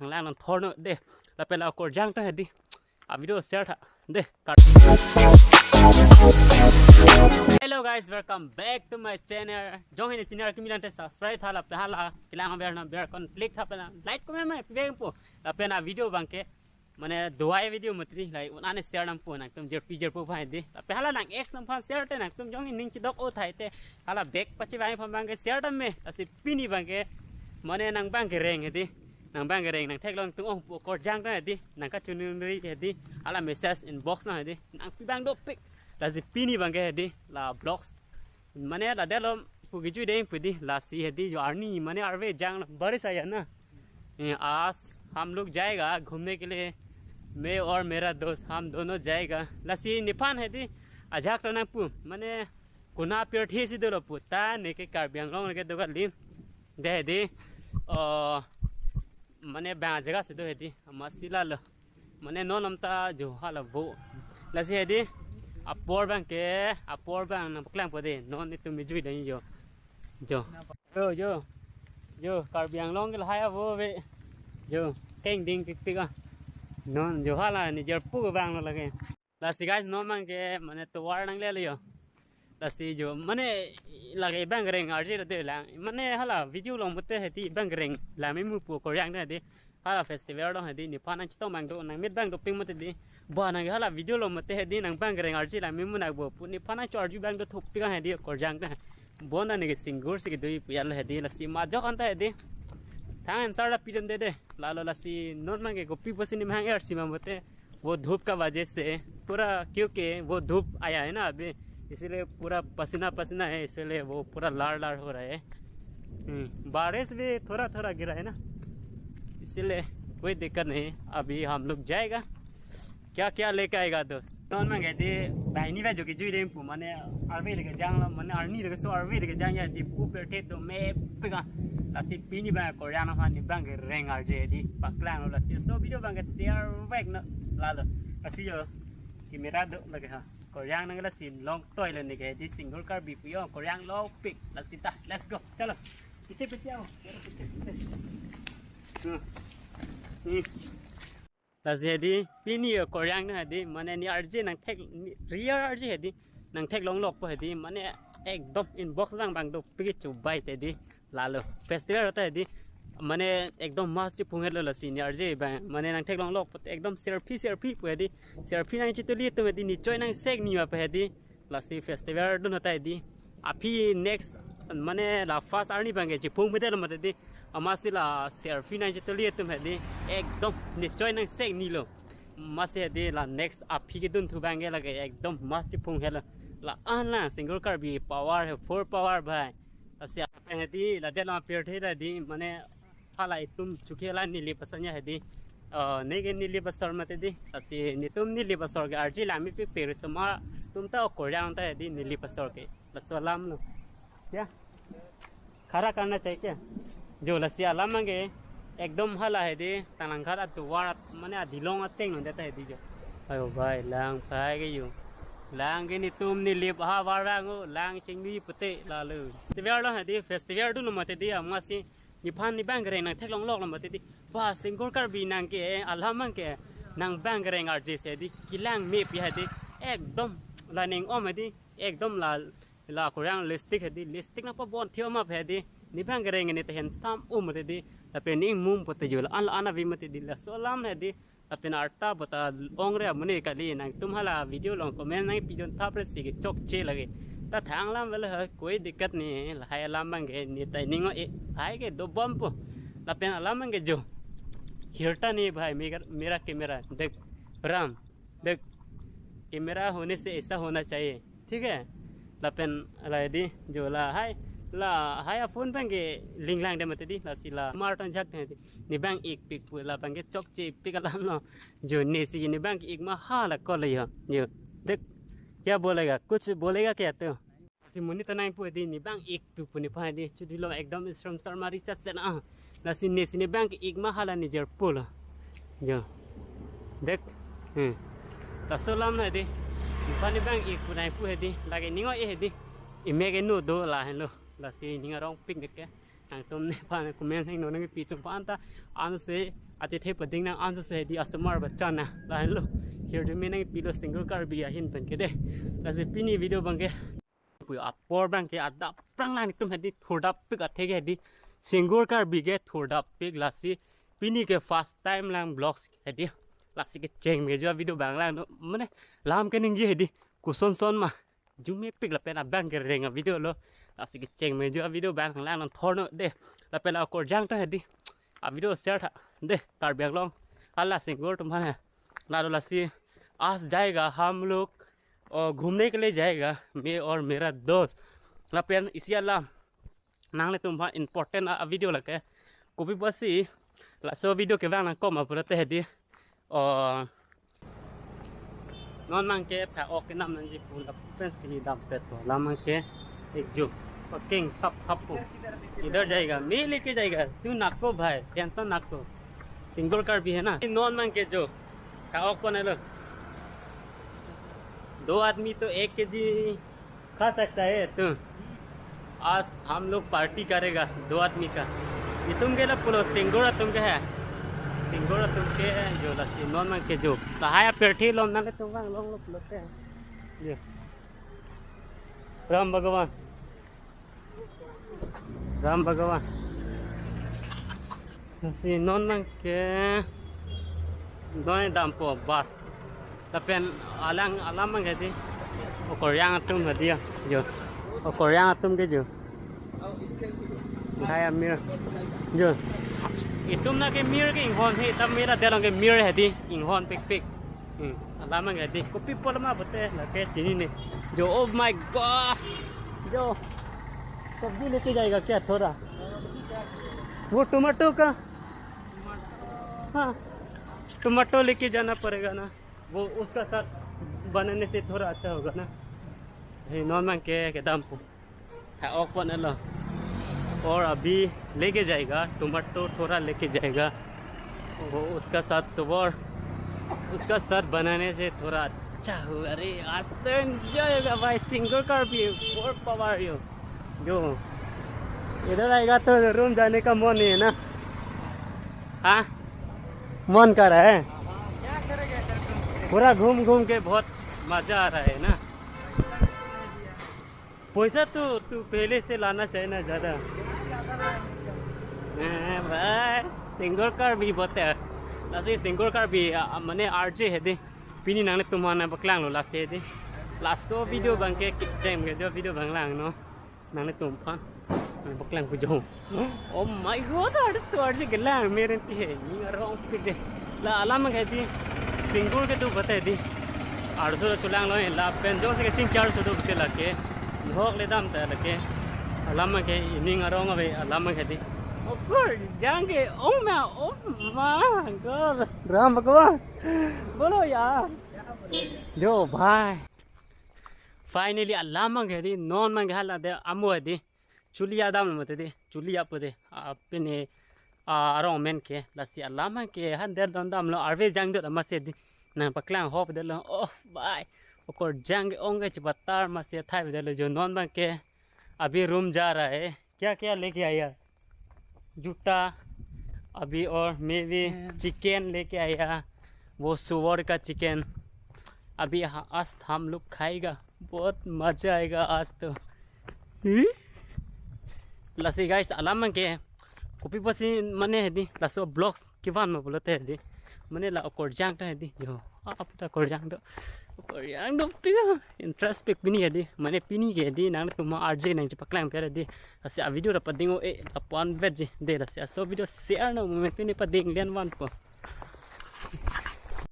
thằng lang thằng thor nữa đây là bên nào cột giang tới hết đi video share thà đây hello guys welcome back to my channel जो है channel की मिलते subscribe था ला पहला किला हम बेर ना बेर conflict था पहला like को मैं वेग पो ला पहला video बंग के मने दुआई video मतरी लाइक उन्होंने share नम पो ना तुम जर पो भाई दे पहला ना x नम फान share टे ना तुम जो है निंच दक ओ था इते हाला back पची भाई फम बंग के share तम में ऐसे पिनी बंग के मने नंग बंग के रेंग है दी नंग बंग के रेंग नंग टेक लॉन्ग तुम ओ कोड जांग है दी नंग का चुनरी है दी हाला message inbox ना है दी नंग पी बंग दो pic là gì pini bằng cái đi là blogs mà nè là đây là phụ cái chuyện đấy phụ đi là gì đi जो army mà nè army जांग बड़े सा है ना आज हम लोग जाएगा घूमने के लिए मैं और मेरा दोस्त हम दोनों जाएगा लसी निफान है दी अजाक तो ना पु मने कुना पेड़ ठीक से दो पुता ने के कार बियांग के दोगा ली दे दी मने जगह से दो है दी मसीला लो मने नो नमता जो हाल वो लसी है दी अपॉर बंग ना पकड़ांग पड़े नॉन इतने में जुई नहीं जो कार बियांग लोंग के लाया वो वे जो केंग डिंग पिका नॉन जो हाला निजर पुग बांग लगे लासी गाइस नॉन बंग के मने तो वार नंग ले लियो लासी जो मने लगे बंग रेंग आर्जी रहते ला मने हाला वीडियो लोंग बते है ती बंग रेंग ला में मुँह को रियांग है ती हाला फेस्टिवल लोंग है ती निपान चितो बंग तो नंग मिड बंग तो पिंग मते ती बाना हाला वीडियो लो मते है दी नंग बंग रेंग आर्जी ला में मुना बो पुनी पाना चार्ज बंग तो थोप पिका है दी को रियांग है बोना ने के सिंगुर से के दुई पियाल है दी लसी माजो कंता है दी थांग सारा पीडन दे लालो लसी नॉन मांगे को पी पसीने मांगे आर्सी में मते वो धूप का वजह से पूरा क्योंकि वो धूप आया है ना अभी इसीलिए पूरा पसीना पसीना है इसलिए वो पूरा लाड़ लाड़ हो रहा है बारिश भी थोड़ा थोड़ा गिरा है ना इसीलिए कोई दिक्कत नहीं अभी हम लोग जाएगा क्या क्या लेके आएगा दोस्त नॉन में कहते बहनी में जो कि जुई रेंपू मैंने आर्मी लेके जाऊंगा मैंने आर्मी लेके सो आर्मी लेके जाएंगे दी पूपर थे तो मैं पिका लसी पीनी बंग कोरियन हानी बंग रेंग आर्जे दी पकलांग लसी सो वीडियो बंग स्टेयर बैक न लालो लसी जो कि मेरा दो लगे हाँ कोरियन नंगे लसी लॉन्ग टॉयलेट निके दी सिंगल कार बी पियो कोरियन लो पिक लसी ता लेट्स गो चलो पीछे पीछे आओ लसी दी पीनी कोरियन ना दी मने नि आर्जे नंग टेक रियर आर्जे है दी नंग टेक लॉन्ग लॉक पे दी मने एकदम इनबॉक्स बंग बंग दो पिक चुबाई ते दी लालो फेस्टिवल होता है दी मने एकदम मस्त पुंगे लो लसी नि आर्जे मने नंग टेक लॉन्ग लॉक एकदम सेल्फी पे दी सेल्फी नंग चितली तो में दी निचोय नंग सेक नी पे दी लसी फेस्टिवल डन होता है दी अभी नेक्स्ट मने ला फास्ट आर्नी बंगे चिपुंग में दे मते दी अमासी ला सेल्फी नंग चितली तो में दी एकदम निचोय नंग सेक नी लो मसे दी ला नेक्स्ट अभी के दुन थु बंगे लगे एकदम मस्त पुंगे ला आना सिंगल कार भी पावर है 4 पावर भाई असे पे दी लदे ला पेड़ थे दी मने हाला तुम चुकेला नीली पसंद है दी नहीं के नीली बसर मते दी असे नि तुम नीली बसर के अर्जी लामी पे पेड़ समा तुम तो कोरिया होता है दी नीली बसर के लसलाम लो क्या खरा करना चाहिए क्या जो लसी आला मांगे एकदम हाला है दी तनंखा तो वार मने दिलों अतेंग देता है दी जो अयो भाई लांग पाए के यू लांग के नि तुम नीली हा वारांगो लांग चिंगी पुते लालू फेस्टिवल है दी फेस्टिवल दुन मते दी अमासी निफान नि बांग रेंग थे लॉन्ग लॉन्ग मते दी बा सिंगल कार भी नंग के अल्लाह मंग के नंग बांग रेंग आरजे से दी किलांग मे पी है दी एकदम लानिंग ओम है दी एकदम ला कोरियन लिस्टिक है दी लिस्टिक ना पबोन थियो मा है दी नि बांग रेंग ने ते हन साम मते दी तपे नि मुम पते जुल अन भी मते दी ला सोलाम है दी अपना अर्ता बता ओंगरे मने कली नंग तुम्हारा वीडियो लोग कमेंट नहीं पिजन था पर सी चौक चे लगे ता थांग लाम वाला कोई दिक्कत नहीं है हाय लाम मंगे नि टाइनिंग ए हाय के दो बम पो लपेन लाम मंगे जो हिरता नहीं भाई मेरा कैमरा देख राम देख कैमरा होने से ऐसा होना चाहिए ठीक है लपेन लादी जो ला हाय फोन बंगे लिंगलांग दे मते दी लासिला मार्टन झक थे नि बैंक एक पिक पुला बंगे चौक चे पिक लाम नो जो नेसी नि बैंक एक मा हाला को ले यो देख क्या बोलेगा कुछ बोलेगा क्या तो मुनि तो नहीं पुदी नि बैंक एक पिक पुनि फाय दी चुदी लो एकदम श्रम शर्मा रिसर्च से ना लासी नेसी नि बैंक एक मा हाला नि जर पुल जो देख तसलाम ना दी फानी बैंक एक पुनाई पुहे दी लागे निंगो ए दी इमेगे नो दो ला हेलो लासी निंगा रोंग पिक के nang tum ne pa comment hang no nang pi tum pa anta an se ati the pading nang an se di asmar ba chana la hello here to me nang pi lo single car bi hin pen ke de la se pini video bang ke pu up por bang ke ada prang lang tum hedi thoda pik athe ke hedi single car bi ke thoda pik la si pini ke first time lang vlogs hedi la si ke cheng me jo video bang lang no mane lam ke ning ji hedi kuson son ma jume pik la pen abang ke renga video lo asik cheng me jo video bang lang nan thor no de la pela ko jang ta hedi a video share tha de tar bag long alla single तुम है लाडो लसी आज जाएगा हम लोग और घूमने के लिए जाएगा मैं और मेरा दोस्त ला पेन इसी अल्लाह नांगले तुम इम्पोर्टेंट वीडियो लगे कोई बसी ला सो वीडियो के बारे में को मा पुरते हदी और नॉन मांग के फा ओक के नाम नंजी पूल फ्रेंड्स ही दाम पे तो ला मांग के एक जो पकिंग थप इधर जाएगा मैं लेके जाएगा तू नाको भाई टेंशन नाको सिंगल कार भी है ना नॉन मांग के जो फा ओक बने लो 2 आदमी तो 1 केजी खा सकता है तू आज हम लोग पार्टी करेगा 2 आदमी का ये तुम के पुलो सिंगोड़ा तुम के है सिंगोड़ा तुम के जो लस्सी नॉन मांग के जो कहाया पेठी लो ना तुम लोग लोते हैं ये राम भगवान नॉन मांग के दोय दाम पो बस tapi alang mang cái gì Korean atum là dia jo Korean atum ke jo hai amir jo itum na ke mir ke inghon he tam mera delong ke mir hai di inghon pik alam mang di kopi pol ma bote la ke chini ne jo oh my god jo सब्जी लेके जाएगा क्या थोड़ा वो tomato का हाँ tomato लेके जाना पड़ेगा ना वो उसका साथ बनाने से थोड़ा अच्छा होगा ना नॉन मांग के दाम को ओपन लो और अभी लेके जाएगा टमाटो थोड़ा लेके जाएगा वो उसका साथ सुबह उसका साथ बनाने से थोड़ा अच्छा हो अरे आज तो जाएगा भाई सिंगल कार भी और पावर जो इधर आएगा तो रूम जाने का मन नहीं है ना हाँ मन कर रहा है पूरा घूम के बहुत मजा आ रहा है ना पैसा तो तू पहले से लाना चाहिए ना ज़्यादा भाई सिंगल कार भी बहुत है लासे सिंगल कार भी मने आरजे है दे पिनी नांगले तुम्हारा बकलांग लो लासे दे लासो वीडियो बंके किचें में जो वीडियो बंगलांग नो नांगले तुम फान बकलांग को जो ओ माय गॉड आरजे गलांग मेरे ती है ये रॉन्ग पे दे ला अलाम कहती सिंगल के तू बता दी 800 चुलांग लो ला पेन जो से चिंग 400 तो बचे लगे भोग ले दाम त लगे अलाम के निंग रोंग अबे अलाम कहती ओ गॉड जांगे ओ माय गॉड राम भगवान बोलो यार जो भाई फाइनली अलाम कहती नॉन मांग हाला दे अमो दी चुलिया दाम मत दे चुलिया पदे अपने आरो मेन के लसी अलाम के हंदर दंदाम लो आरवे जांग दो मसे दी ना पकलांग hope they low oh bye ओकर जांग ओंगे चबतार मसे थाई दे लो जो नॉन बंक के अभी रूम जा रहा है क्या क्या लेके आया जूता अभी और मैं भी चिकन लेके आया वो सुअर का चिकन अभी आज हम लोग खाएगा बहुत मजा आएगा आज तो लसी गाइस अलाम के कॉपी बसी मने है दी लासो ब्लॉग्स किवान में बोलते हैं दी मने ला कोरजांग तो है दी जो आप तो कोरजांग तो पिया इंटरेस्ट पिक बिनी है दी मने पिनी के दी नांग तुम आरजे नंग पकलांग पे दी असे आ वीडियो रपदिंगो ए अपन वेज दे लसे सो वीडियो शेयर न मोमेंट पिनी पदिंग लेन वन को